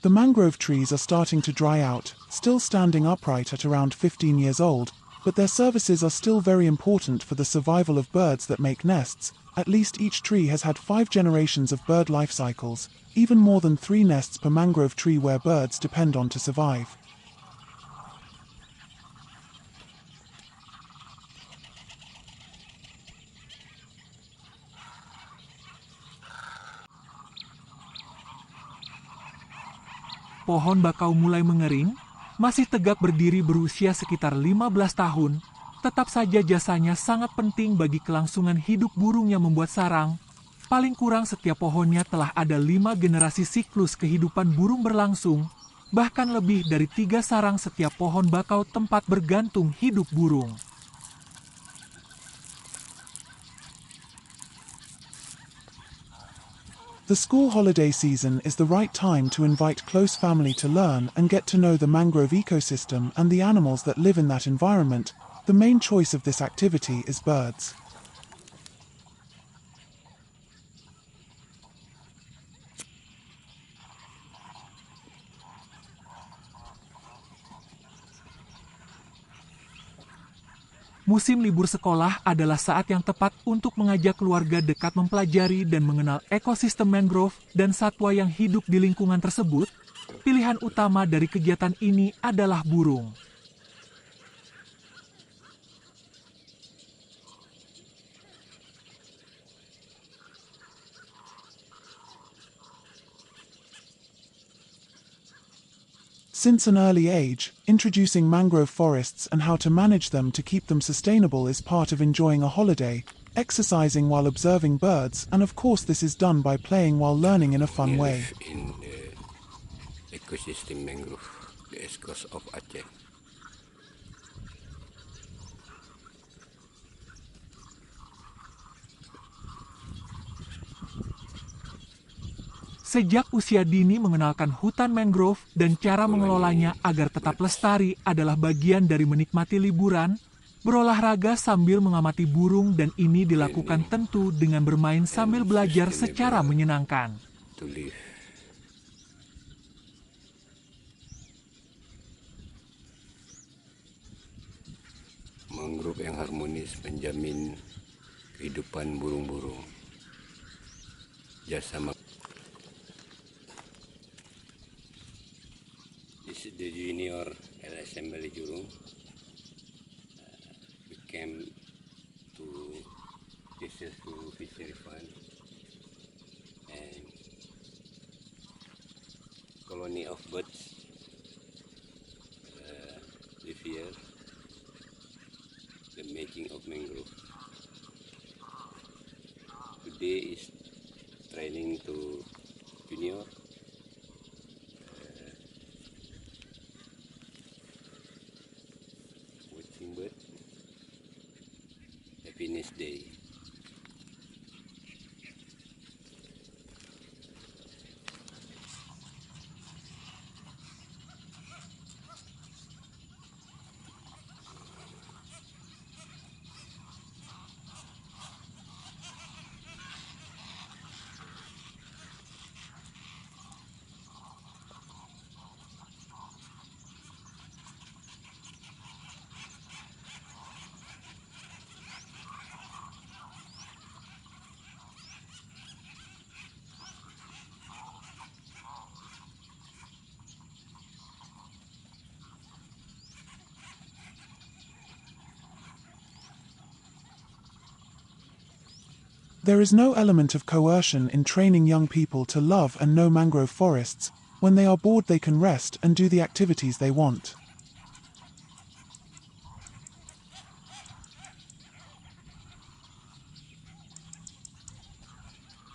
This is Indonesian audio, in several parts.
The mangrove trees are starting to dry out, still standing upright at around 15 years old, but their services are still very important for the survival of birds that make nests. At least each tree has had 5 generations of bird life cycles, even more than 3 nests per mangrove tree where birds depend on to survive. Pohon bakau mulai mengering, masih tegak berdiri berusia sekitar 15 tahun, tetap saja jasanya sangat penting bagi kelangsungan hidup burung yang membuat sarang. Paling kurang setiap pohonnya telah ada 5 generasi siklus kehidupan burung berlangsung, bahkan lebih dari 3 sarang setiap pohon bakau tempat bergantung hidup burung. The school holiday season is the right time to invite close family to learn and get to know the mangrove ecosystem and the animals that live in that environment. The main choice of this activity is birds. Musim libur sekolah adalah saat yang tepat untuk mengajak keluarga dekat mempelajari dan mengenal ekosistem mangrove dan satwa yang hidup di lingkungan tersebut. Pilihan utama dari kegiatan ini adalah burung. Since an early age, introducing mangrove forests and how to manage them to keep them sustainable is part of enjoying a holiday, exercising while observing birds, and of course this is done by playing while learning in a fun way. In the ecosystem mangrove, the East Coast of Aceh. Sejak usia dini mengenalkan hutan mangrove dan cara mengelolanya agar tetap lestari adalah bagian dari menikmati liburan, berolahraga sambil mengamati burung, dan ini dilakukan tentu dengan bermain sambil belajar secara menyenangkan. Mangrove yang harmonis menjamin kehidupan burung-burung. Jasa This is the junior LSM Bali Jurung. We came to fishery fund and colony of birds live here. The making of mangrove. Today is training to junior. Bird. Happiness Day. There is no element of coercion in training young people to love and know mangrove forests. When they are bored, they can rest and do the activities they want.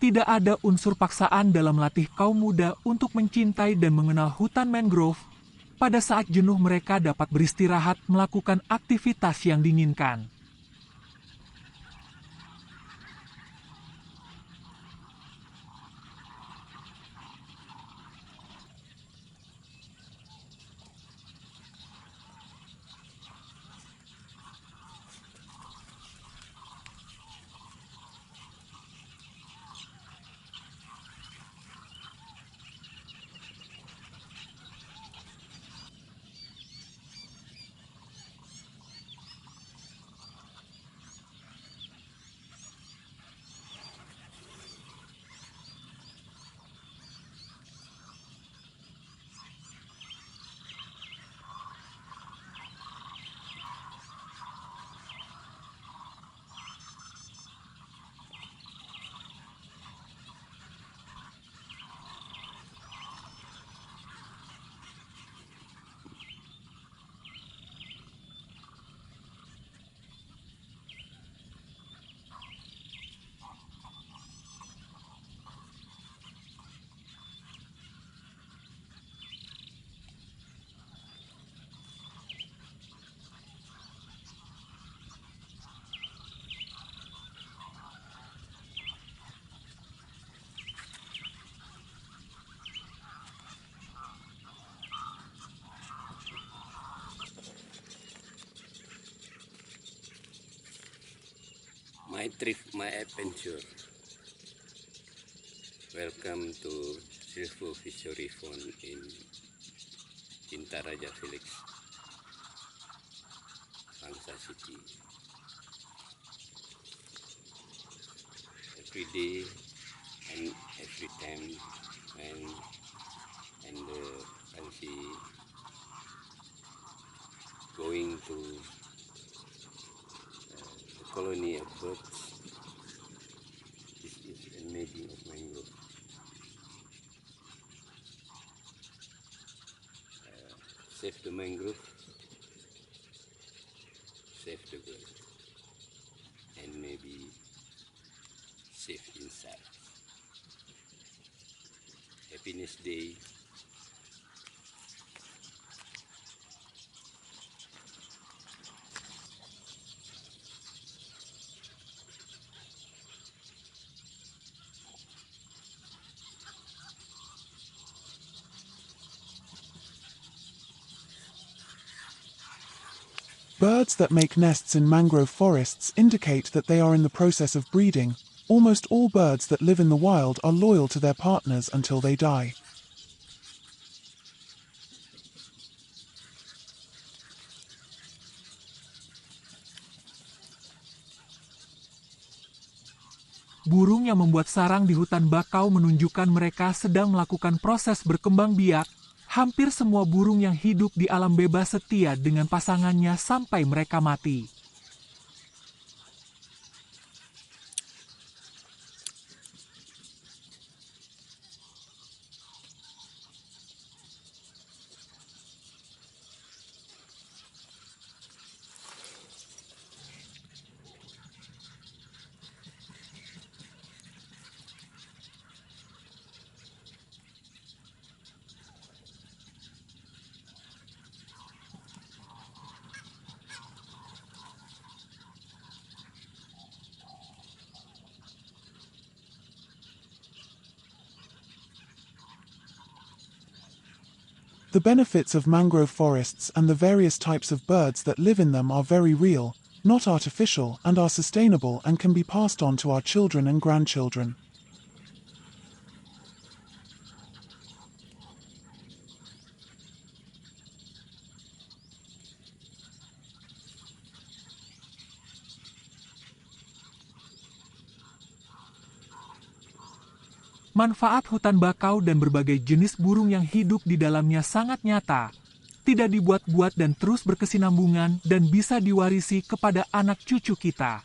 Tidak ada unsur paksaan dalam melatih kaum muda untuk mencintai dan mengenal hutan mangrove. Pada saat jenuh, mereka dapat beristirahat melakukan aktivitas yang diinginkan. my trip, my adventure. Welcome to Silvo Fishery Pond in Tintaraja Village, Bangsa City. Every day and every time when the fancy going to the colony of birds. This is amazing of mangrove. Save the mangrove, save the bird, and maybe save insects. Happiness Day. Birds that make nests in mangrove forests indicate that they are in the process of breeding. Almost all birds that live in the wild are loyal to their partners until they die. Burung yang membuat sarang di hutan bakau menunjukkan mereka sedang melakukan proses berkembang biak. Hampir semua burung yang hidup di alam bebas setia dengan pasangannya sampai mereka mati. The benefits of mangrove forests and the various types of birds that live in them are very real, not artificial, and are sustainable and can be passed on to our children and grandchildren. Manfaat hutan bakau dan berbagai jenis burung yang hidup di dalamnya sangat nyata, tidak dibuat-buat dan terus berkesinambungan dan bisa diwarisi kepada anak cucu kita.